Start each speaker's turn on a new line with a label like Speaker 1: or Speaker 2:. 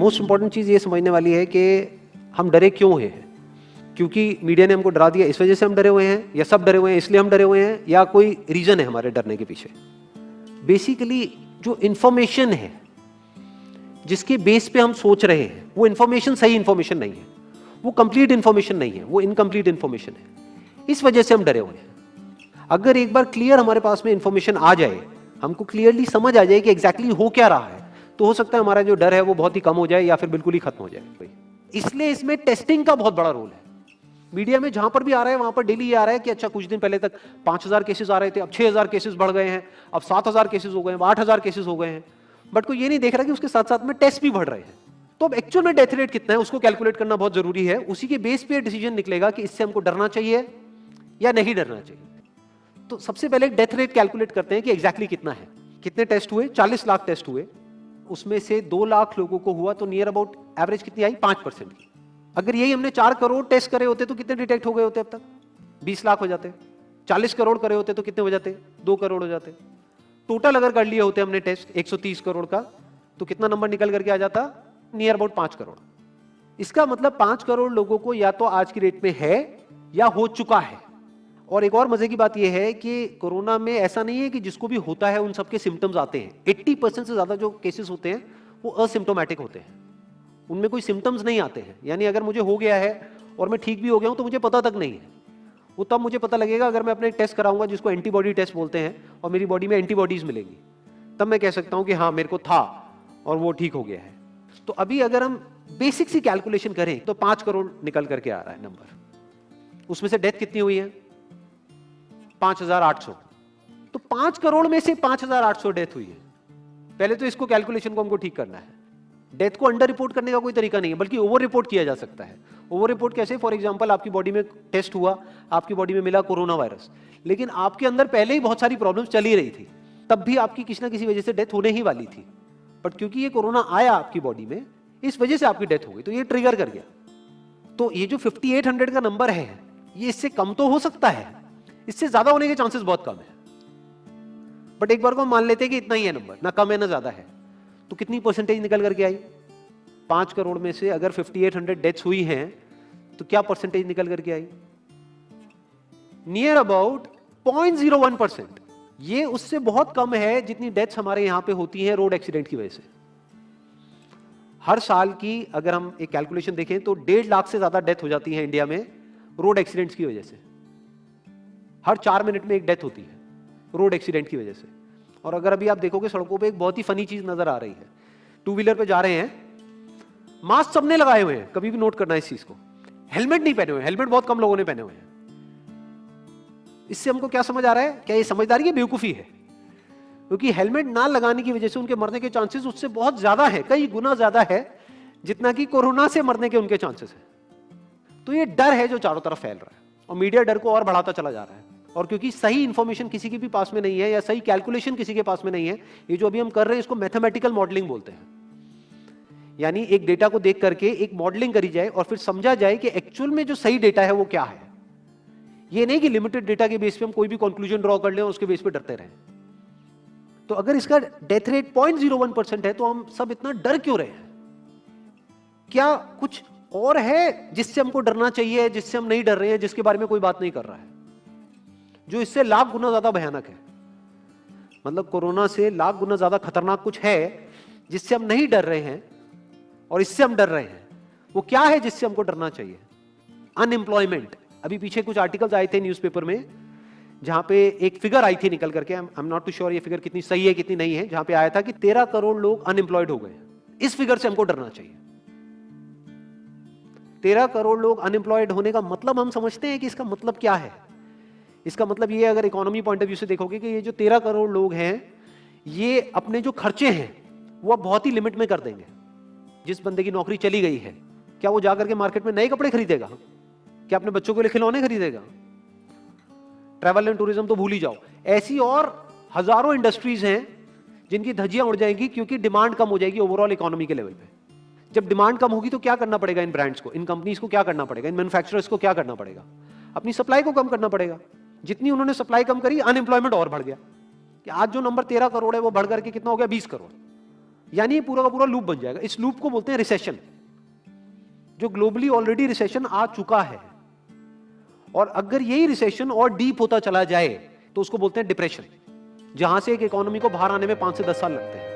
Speaker 1: Most important चीज़ ये समझने वाली है कि हम डरे क्यों हैं। क्योंकि मीडिया ने हमको डरा दिया इस वजह से हम डरे हुए हैं, या सब डरे हुए हैं इसलिए हम डरे हुए हैं, या कोई रीज़न है हमारे डरने के पीछे। बेसिकली जो इन्फॉर्मेशन है जिसके बेस पे हम सोच रहे हैं वो इन्फॉर्मेशन सही इन्फॉर्मेशन नहीं है, वो कंप्लीट इन्फॉर्मेशन नहीं है, वो इनकम्प्लीट इन्फॉर्मेशन है। इस वजह से हम डरे हुए हैं। अगर एक बार क्लियर हमारे पास में इन्फॉर्मेशन आ जाए, हमको क्लियरली समझ आ जाए कि एग्जैक्टली हो क्या रहा है, तो हो सकता है हमारा जो डर है वो बहुत ही कम हो जाए या फिर बिल्कुल ही खत्म हो जाए। इसलिए इसमें टेस्टिंग का बहुत बड़ा रोल है। मीडिया में जहां पर भी आ रहा है वहां पर डेली ये आ रहा है कि अच्छा कुछ दिन पहले तक 5000 केसेस आ रहे थे, अब 6000 केसेस बढ़ गए हैं, अब 7000 केसेस हो गए हैं, 8000 केसेस हो गए हैं। बट कोई ये नहीं देख रहा कि उसके साथ साथ में टेस्ट भी बढ़ रहे हैं। तो अब एक्चुअल में डेथ रेट कितना है उसको कैलकुलेट करना बहुत जरूरी है। उसी के बेस पे डिसीजन निकलेगा कि इससे हमको डरना चाहिए या नहीं डरना चाहिए। तो सबसे पहले डेथ रेट कैलकुलेट करते हैं कि एग्जैक्टली कितना है। कितने टेस्ट हुए? 40 लाख टेस्ट हुए, उसमें से 2 लाख लोगों को हुआ तो नियर अबाउट एवरेज कितनी आई? 5% की। अगर यही हमने 4 करोड़ टेस्ट करे होते तो कितने डिटेक्ट हो गए होते अब तक? 20 लाख हो जाते। 40 करोड़ करे होते तो कितने हो जाते? 2 करोड़ हो जाते। टोटल अगर कर लिए होते हमने टेस्ट 130 करोड़ का तो कितना नंबर निकल करके आ जाता? Near about 5 crore. इसका मतलब 5 करोड़ लोगों को या तो आज की डेट में है या हो चुका है। और एक और मजे की बात यह है कि कोरोना में ऐसा नहीं है कि जिसको भी होता है उन सबके सिम्टम्स आते हैं। 80% से ज्यादा जो केसेस होते हैं वो असिम्टोमेटिक होते हैं, उनमें कोई सिम्टम्स नहीं आते हैं। यानी अगर मुझे हो गया है और मैं ठीक भी हो गया हूं तो मुझे पता तक नहीं है। वो तब मुझे पता लगेगा अगर मैं अपने टेस्ट कराऊंगा जिसको एंटीबॉडी टेस्ट बोलते हैं और मेरी बॉडी में एंटीबॉडीज मिलेंगी, तब मैं कह सकता हूं कि हाँ मेरे को था और वो ठीक हो गया है। तो अभी अगर हम बेसिक सी कैलकुलेशन करें तो 5 करोड़ निकल करके आ रहा है नंबर। उसमें से डेथ कितनी हुई है? 5800। तो 5 करोड़ में से 5800 डेथ हुई है। पहले तो इसको कैलकुलेशन को हमको ठीक करना है। डेथ को अंडर रिपोर्ट करने का कोई तरीका नहीं है, बल्कि ओवर रिपोर्ट किया जा सकता है। ओवर रिपोर्ट कैसे? फॉर एग्जांपल आपकी बॉडी में टेस्ट हुआ, आपकी बॉडी में मिला कोरोना वायरस, लेकिन आपके अंदर पहले ही बहुत सारी प्रॉब्लम्स चली रही थी, तब भी आपकी किसी ना किसी वजह से डेथ होने ही वाली थी। बट क्योंकि ये कोरोना आया आपकी बॉडी में, इस वजह से आपकी डेथ हो गई, तो ये ट्रिगर कर गया। तो ये जो 5800 का नंबर है ये इससे कम तो हो सकता है, इससे ज्यादा होने के चांसेस बहुत कम है। बट एक बार को हम मान लेते हैं कि इतना ही है नंबर, ना कम है ना ज्यादा है, तो कितनी परसेंटेज निकल करके आई? 5 करोड़ में से अगर 5800 डेथ्स हुई हैं तो क्या परसेंटेज निकल करके आई? Near about 0.01%। ये उससे बहुत कम है जितनी डेथ्स हमारे यहां पे होती हैं रोड एक्सीडेंट की वजह से। हर साल की अगर हम एक कैलकुलेशन देखें तो 1.5 लाख से ज्यादा डेथ हो जाती है इंडिया में रोड एक्सीडेंट्स की वजह से। हर 4 मिनट में एक डेथ होती है रोड एक्सीडेंट की वजह से। और अगर अभी आप देखोगे सड़कों पे एक बहुत ही फनी चीज नजर आ रही है। 2 व्हीलर पे जा रहे हैं, मास्क सबने लगाए हुए हैं, कभी भी नोट करना इस चीज को। हेलमेट नहीं पहने हुए, हेलमेट बहुत कम लोगों ने पहने हुए हैं। इससे हमको क्या समझ आ रहा है? क्या ये समझदारी है, बेवकूफी है? क्योंकि हेलमेट ना लगाने की वजह से उनके मरने के चांसेस उससे बहुत ज्यादा है, कई गुना ज्यादा है जितना कि कोरोना से मरने के उनके चांसेस है। तो ये डर है जो चारों तरफ फैल रहा है और मीडिया डर को और बढ़ाता चला जा रहा है। और क्योंकि सही इंफॉर्मेशन किसी के भी पास में नहीं है या सही कैलकुलेशन किसी के पास में नहीं है, ये जो अभी हम कर रहे हैं इसको मैथमेटिकल मॉडलिंग बोलते हैं। यानी एक डेटा को देख करके एक मॉडलिंग करी जाए और फिर समझा जाए कि एक्चुअल में जो सही डेटा है वो क्या है। ये नहीं कि लिमिटेड डेटा के बेस पे हम कोई भी कंक्लूजन ड्रॉ कर लें और उसके बेस पे डरते रहें। तो अगर इसका डेथ रेट 0.01% है तो हम सब इतना डर क्यों रहे हैं? क्या कुछ और है जिससे हमको डरना चाहिए, जिससे हम नहीं डर रहे हैं, जिसके बारे में कोई बात नहीं कर रहा है, जो इससे लाख गुना ज्यादा भयानक है? मतलब कोरोना से लाख गुना ज्यादा खतरनाक कुछ है जिससे हम नहीं डर रहे हैं और इससे हम डर रहे हैं। वो क्या है जिससे हमको डरना चाहिए? अनएम्प्लॉयमेंट। अभी पीछे कुछ आर्टिकल्स आए थे न्यूज़पेपर में जहां पे एक फिगर आई थी निकल करके, I am not too sure ये फिगर कितनी सही है कितनी नहीं है, जहां पे आया था कि 13 करोड़ लोग अनएम्प्लॉयड हो गए। इस फिगर से हमको डरना चाहिए। 13 करोड़ लोग अनएम्प्लॉयड होने का मतलब हम समझते हैं कि इसका मतलब क्या है? इसका मतलब ये, अगर इकोनॉमी पॉइंट ऑफ व्यू से देखोगे, कि ये जो 13 करोड़ लोग हैं ये अपने जो खर्चे हैं वो बहुत ही लिमिट में कर देंगे। जिस बंदे की नौकरी चली गई है, क्या वो जाकर के मार्केट में नए कपड़े खरीदेगा? क्या अपने बच्चों के लिए खिलौने खरीदेगा? ट्रैवल एंड टूरिज्म तो भूल ही जाओ। ऐसी और हजारों इंडस्ट्रीज हैं जिनकी धज्जियां उड़ जाएंगी क्योंकि डिमांड कम हो जाएगी ओवरऑल इकोनॉमी के लेवल पे। जब डिमांड कम होगी तो क्या करना पड़ेगा इन ब्रांड्स को, इन कंपनीज को क्या करना पड़ेगा, इन मैन्युफैक्चरर्स को क्या करना पड़ेगा? अपनी सप्लाई को कम करना पड़ेगा। जितनी उन्होंने सप्लाई कम करी, अनएम्प्लॉयमेंट और बढ़ गया कि आज जो नंबर 13 करोड़ है वो बढ़ करके कितना हो गया? 20 करोड़। यानी ये पूरा का पूरा लूप बन जाएगा। इस लूप को बोलते हैं रिसेशन, जो ग्लोबली ऑलरेडी रिसेशन आ चुका है। और अगर यही रिसेशन और डीप होता चला जाए तो उसको बोलते हैं डिप्रेशन, जहां से एक इकोनॉमी को बाहर आने में 5 से 10 साल लगते हैं।